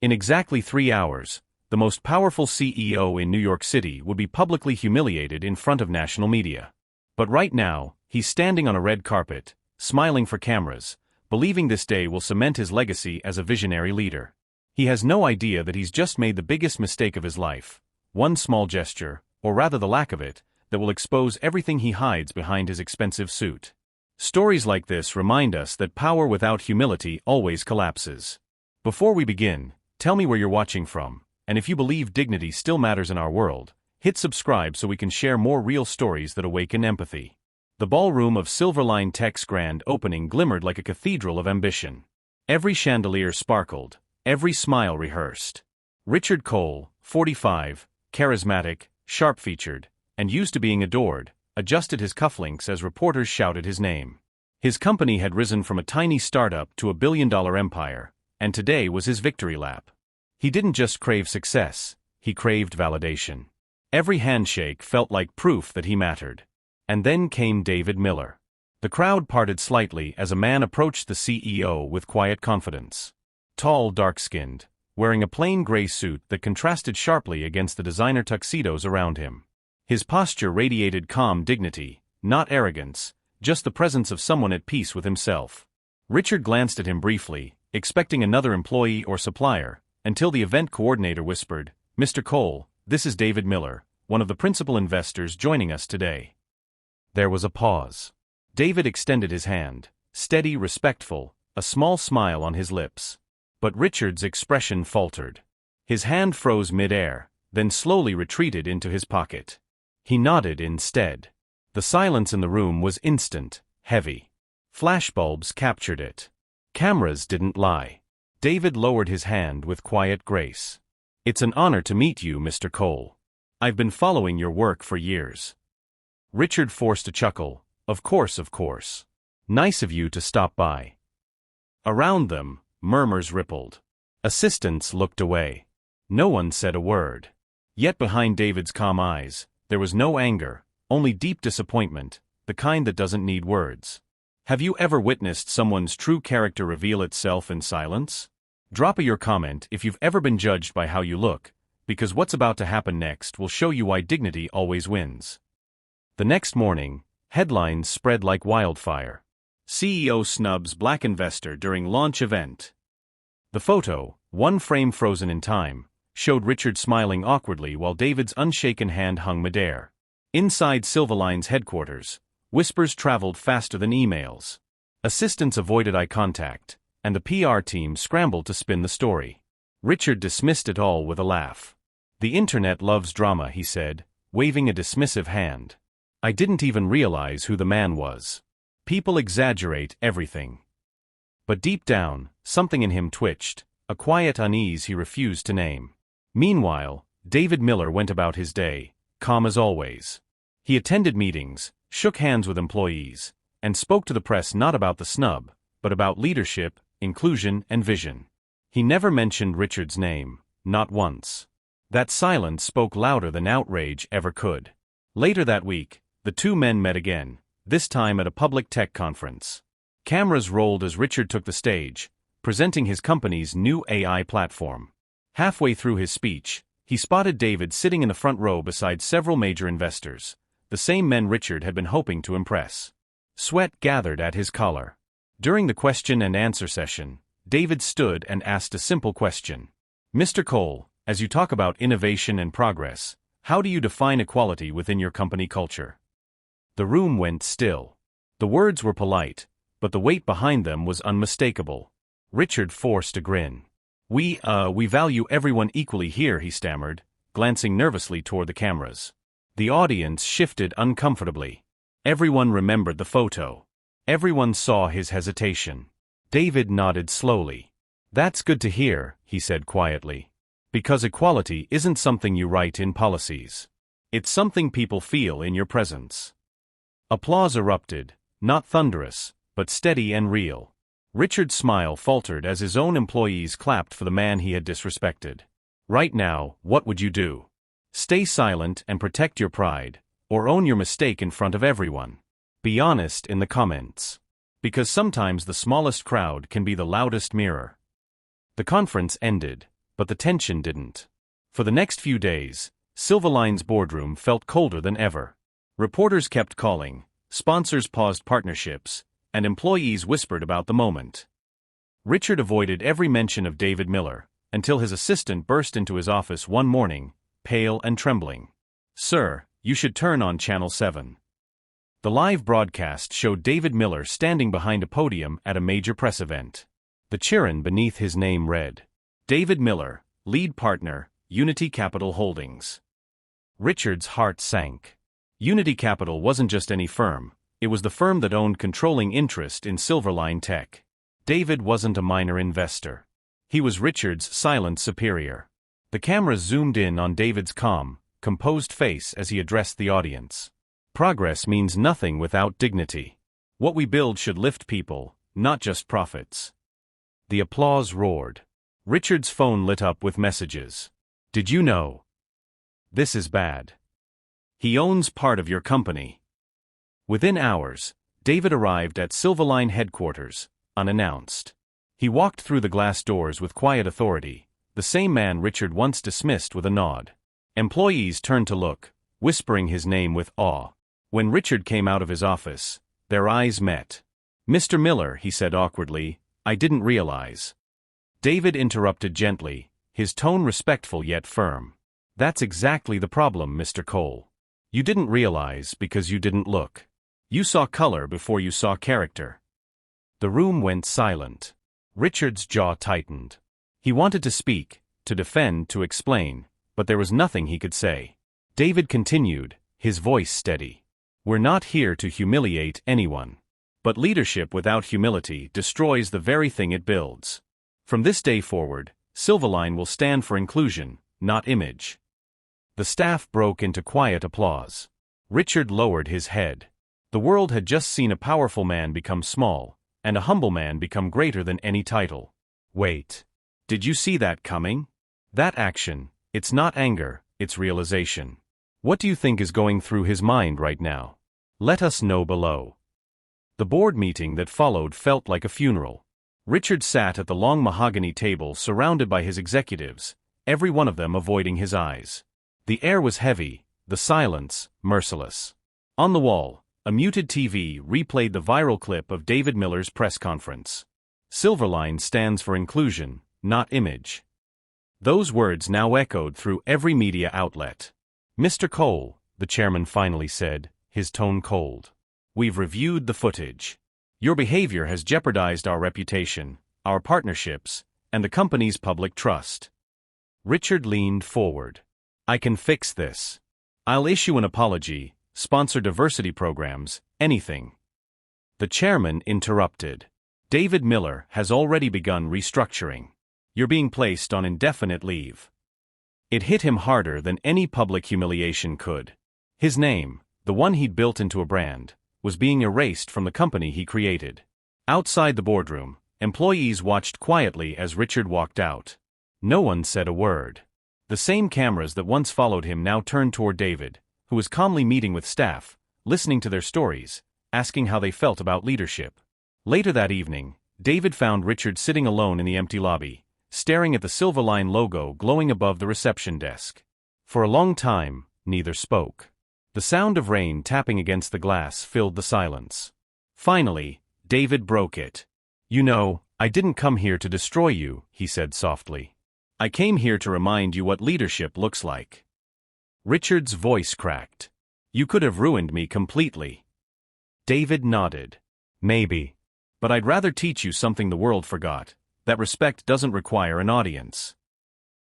In exactly 3 hours, the most powerful CEO in New York City would be publicly humiliated in front of national media. But right now, he's standing on a red carpet, smiling for cameras, believing this day will cement his legacy as a visionary leader. He has no idea that he's just made the biggest mistake of his life, one small gesture, or rather the lack of it, that will expose everything he hides behind his expensive suit. Stories like this remind us that power without humility always collapses. Before we begin, tell me where you're watching from, and if you believe dignity still matters in our world, hit subscribe so we can share more real stories that awaken empathy. The ballroom of SilverLine Tech's grand opening glimmered like a cathedral of ambition. Every chandelier sparkled, every smile rehearsed. Richard Cole, 45, charismatic, sharp-featured, and used to being adored, adjusted his cufflinks as reporters shouted his name. His company had risen from a tiny startup to a billion-dollar empire, and today was his victory lap. He didn't just crave success, he craved validation. Every handshake felt like proof that he mattered. And then came David Miller. The crowd parted slightly as a man approached the CEO with quiet confidence. Tall, dark-skinned, wearing a plain gray suit that contrasted sharply against the designer tuxedos around him. His posture radiated calm dignity, not arrogance, just the presence of someone at peace with himself. Richard glanced at him briefly, expecting another employee or supplier, until the event coordinator whispered, "Mr. Cole, this is David Miller, one of the principal investors joining us today." There was a pause. David extended his hand, steady, respectful, a small smile on his lips. But Richard's expression faltered. His hand froze mid-air, then slowly retreated into his pocket. He nodded instead. The silence in the room was instant, heavy. Flashbulbs captured it. Cameras didn't lie. David lowered his hand with quiet grace. "It's an honor to meet you, Mr. Cole. I've been following your work for years." Richard forced a chuckle. Of course. Nice of you to stop by." Around them, murmurs rippled. Assistants looked away. No one said a word. Yet behind David's calm eyes, there was no anger, only deep disappointment, the kind that doesn't need words. Have you ever witnessed someone's true character reveal itself in silence? Drop your comment if you've ever been judged by how you look, because what's about to happen next will show you why dignity always wins. The next morning, headlines spread like wildfire. CEO snubs Black investor during launch event. The photo, one frame frozen in time, showed Richard smiling awkwardly while David's unshaken hand hung midair. Inside SilverLine's headquarters, whispers traveled faster than emails. Assistants avoided eye contact, and the PR team scrambled to spin the story. Richard dismissed it all with a laugh. "The internet loves drama," he said, waving a dismissive hand. "I didn't even realize who the man was. People exaggerate everything." But deep down, something in him twitched, a quiet unease he refused to name. Meanwhile, David Miller went about his day, calm as always. He attended meetings, shook hands with employees, and spoke to the press not about the snub, but about leadership, inclusion, and vision. He never mentioned Richard's name, not once. That silence spoke louder than outrage ever could. Later that week, the two men met again, this time at a public tech conference. Cameras rolled as Richard took the stage, presenting his company's new AI platform. Halfway through his speech, he spotted David sitting in the front row beside several major investors, the same men Richard had been hoping to impress. Sweat gathered at his collar. During the question and answer session, David stood and asked a simple question. "Mr. Cole, as you talk about innovation and progress, how do you define equality within your company culture?" The room went still. The words were polite, but the weight behind them was unmistakable. Richard forced a grin. We value everyone equally here," he stammered, glancing nervously toward the cameras. The audience shifted uncomfortably. Everyone remembered the photo. Everyone saw his hesitation. David nodded slowly. "That's good to hear," he said quietly. "Because equality isn't something you write in policies. It's something people feel in your presence." Applause erupted, not thunderous, but steady and real. Richard's smile faltered as his own employees clapped for the man he had disrespected. Right now, what would you do? Stay silent and protect your pride, or own your mistake in front of everyone? Be honest in the comments. Because sometimes the smallest crowd can be the loudest mirror. The conference ended, But the tension didn't. For the next few days, SilverLine's boardroom felt colder than ever. Reporters kept calling, sponsors paused partnerships, and employees whispered about the moment. Richard avoided every mention of David Miller, until his assistant burst into his office one morning, pale and trembling. "Sir, you should turn on Channel 7. The live broadcast showed David Miller standing behind a podium at a major press event. The chiron beneath his name read, "David Miller, lead partner, Unity Capital Holdings." Richard's heart sank. Unity Capital wasn't just any firm, it was the firm that owned controlling interest in SilverLine Tech. David wasn't a minor investor. He was Richard's silent superior. The cameras zoomed in on David's calm, composed face as he addressed the audience. "Progress means nothing without dignity. What we build should lift people, not just profits." The applause roared. Richard's phone lit up with messages. "Did you know? This is bad. He owns part of your company." Within hours, David arrived at SilverLine headquarters, unannounced. He walked through the glass doors with quiet authority, the same man Richard once dismissed with a nod. Employees turned to look, whispering his name with awe. When Richard came out of his office, their eyes met. "Mr. Miller," he said awkwardly, "I didn't realize." David interrupted gently, his tone respectful yet firm. "That's exactly the problem, Mr. Cole. You didn't realize because you didn't look. You saw color before you saw character." The room went silent. Richard's jaw tightened. He wanted to speak, to defend, to explain, but there was nothing he could say. David continued, his voice steady. "We're not here to humiliate anyone. But leadership without humility destroys the very thing it builds. From this day forward, SilverLine will stand for inclusion, not image." The staff broke into quiet applause. Richard lowered his head. The world had just seen a powerful man become small, and a humble man become greater than any title. Wait. Did you see that coming? That action, it's not anger, it's realization. What do you think is going through his mind right now? Let us know below. The board meeting that followed felt like a funeral. Richard sat at the long mahogany table surrounded by his executives, every one of them avoiding his eyes. The air was heavy, the silence merciless. On the wall, a muted TV replayed the viral clip of David Miller's press conference. "SilverLine stands for inclusion, not image." Those words now echoed through every media outlet. "Mr. Cole," the chairman finally said, his tone cold. "We've reviewed the footage. Your behavior has jeopardized our reputation, our partnerships, and the company's public trust." Richard leaned forward. "I can fix this. I'll issue an apology, sponsor diversity programs, anything." The chairman interrupted. "David Miller has already begun restructuring. You're being placed on indefinite leave." It hit him harder than any public humiliation could. His name, the one he'd built into a brand, was being erased from the company he created. Outside the boardroom, employees watched quietly as Richard walked out. No one said a word. The same cameras that once followed him now turned toward David, who was calmly meeting with staff, listening to their stories, asking how they felt about leadership. Later that evening, David found Richard sitting alone in the empty lobby, staring at the SilverLine logo glowing above the reception desk. For a long time, neither spoke. The sound of rain tapping against the glass filled the silence. Finally, David broke it. "You know, I didn't come here to destroy you," he said softly. "I came here to remind you what leadership looks like." Richard's voice cracked. "You could have ruined me completely." David nodded. "Maybe. But I'd rather teach you something the world forgot, that respect doesn't require an audience."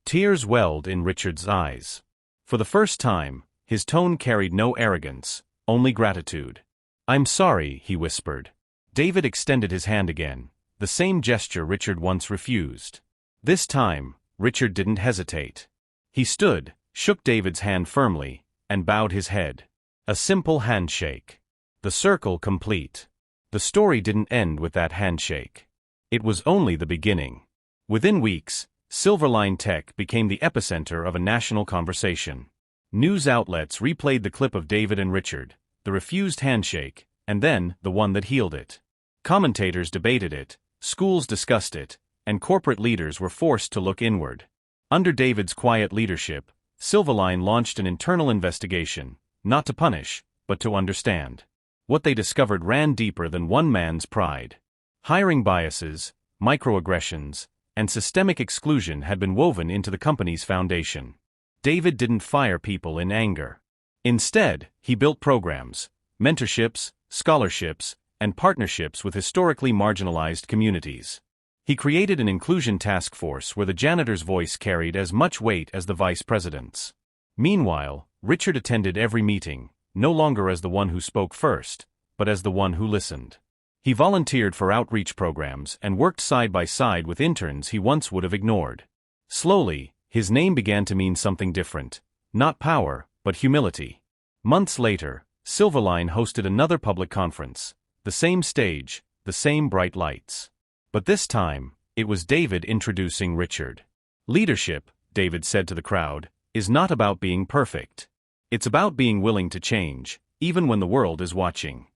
Tears welled in Richard's eyes. For the first time, his tone carried no arrogance, only gratitude. "I'm sorry," he whispered. David extended his hand again, the same gesture Richard once refused. This time, Richard didn't hesitate. He stood, shook David's hand firmly, and bowed his head. A simple handshake. The circle complete. The story didn't end with that handshake. It was only the beginning. Within weeks, SilverLine Tech became the epicenter of a national conversation. News outlets replayed the clip of David and Richard, the refused handshake, and then the one that healed it. Commentators debated it, schools discussed it, and corporate leaders were forced to look inward. Under David's quiet leadership, SilverLine launched an internal investigation, not to punish, but to understand. What they discovered ran deeper than one man's pride. Hiring biases, microaggressions, and systemic exclusion had been woven into the company's foundation. David didn't fire people in anger. Instead, he built programs, mentorships, scholarships, and partnerships with historically marginalized communities. He created an inclusion task force where the janitor's voice carried as much weight as the vice president's. Meanwhile, Richard attended every meeting, no longer as the one who spoke first, but as the one who listened. He volunteered for outreach programs and worked side by side with interns he once would have ignored. Slowly, his name began to mean something different, not power, but humility. Months later, SilverLine hosted another public conference, the same stage, the same bright lights. But this time, it was David introducing Richard. Leadership, David said to the crowd, is not about being perfect. It's about being willing to change, even when the world is watching.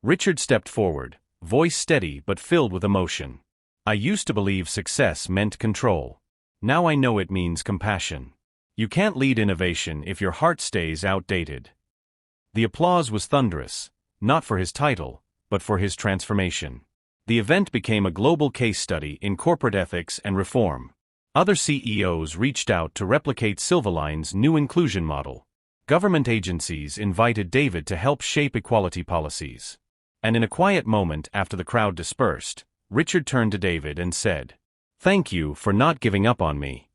Richard stepped forward, voice steady but filled with emotion. I used to believe success meant control. Now I know it means compassion. You can't lead innovation if your heart stays outdated. The applause was thunderous, not for his title, but for his transformation. The event became a global case study in corporate ethics and reform. Other CEOs reached out to replicate SilverLine's new inclusion model. Government agencies invited David to help shape equality policies. And in a quiet moment after the crowd dispersed, Richard turned to David and said, "Thank you for not giving up on me."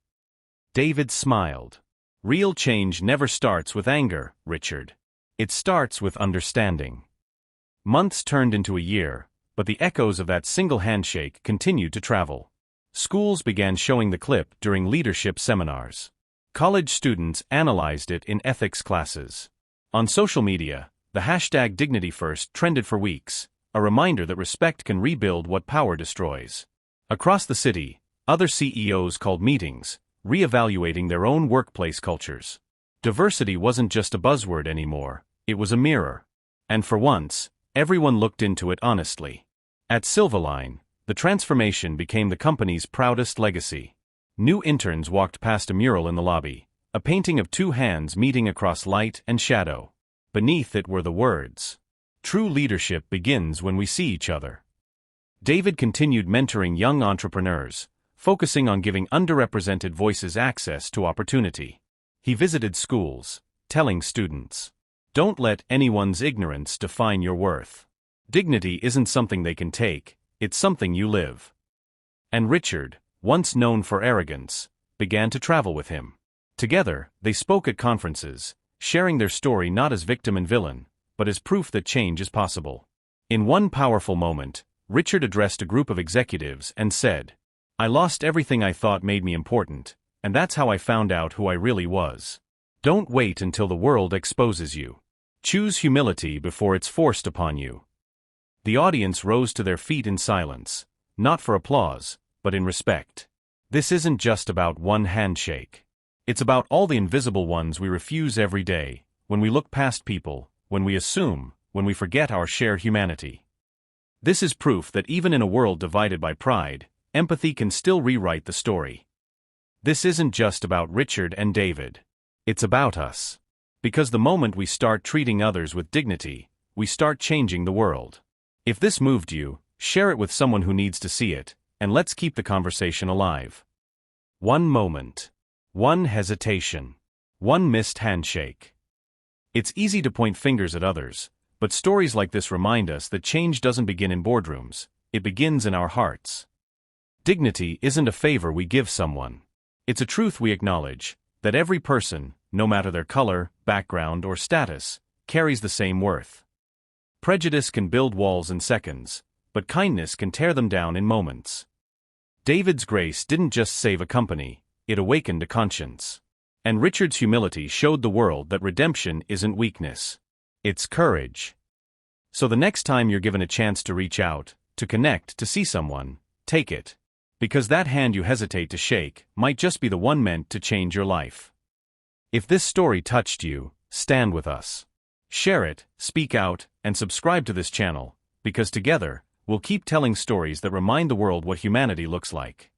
David smiled. Real change never starts with anger, Richard. It starts with understanding. Months turned into a year, but the echoes of that single handshake continued to travel. Schools began showing the clip during leadership seminars. College students analyzed it in ethics classes. On social media, the hashtag #DignityFirst trended for weeks, a reminder that respect can rebuild what power destroys. Across the city, other CEOs called meetings, reevaluating their own workplace cultures. Diversity wasn't just a buzzword anymore, it was a mirror. And for once, everyone looked into it honestly. At SilverLine, the transformation became the company's proudest legacy. New interns walked past a mural in the lobby, a painting of two hands meeting across light and shadow. Beneath it were the words, "True leadership begins when we see each other." David continued mentoring young entrepreneurs, focusing on giving underrepresented voices access to opportunity. He visited schools, telling students, "Don't let anyone's ignorance define your worth. Dignity isn't something they can take, it's something you live." And Richard, once known for arrogance, began to travel with him. Together, they spoke at conferences, sharing their story not as victim and villain, but as proof that change is possible. In one powerful moment, Richard addressed a group of executives and said, "I lost everything I thought made me important, and that's how I found out who I really was. Don't wait until the world exposes you. Choose humility before it's forced upon you." The audience rose to their feet in silence, not for applause, but in respect. This isn't just about one handshake. It's about all the invisible ones we refuse every day, when we look past people, when we assume, when we forget our shared humanity. This is proof that even in a world divided by pride, empathy can still rewrite the story. This isn't just about Richard and David. It's about us. Because the moment we start treating others with dignity, we start changing the world. If this moved you, share it with someone who needs to see it, and let's keep the conversation alive. One moment. One hesitation. One missed handshake. It's easy to point fingers at others, but stories like this remind us that change doesn't begin in boardrooms, it begins in our hearts. Dignity isn't a favor we give someone. It's a truth we acknowledge, that every person, no matter their color, background, or status, carries the same worth. Prejudice can build walls in seconds, but kindness can tear them down in moments. David's grace didn't just save a company, it awakened a conscience. And Richard's humility showed the world that redemption isn't weakness. It's courage. So the next time you're given a chance to reach out, to connect, to see someone, take it. Because that hand you hesitate to shake might just be the one meant to change your life. If this story touched you, stand with us. Share it, speak out, and subscribe to this channel, because together, we'll keep telling stories that remind the world what humanity looks like.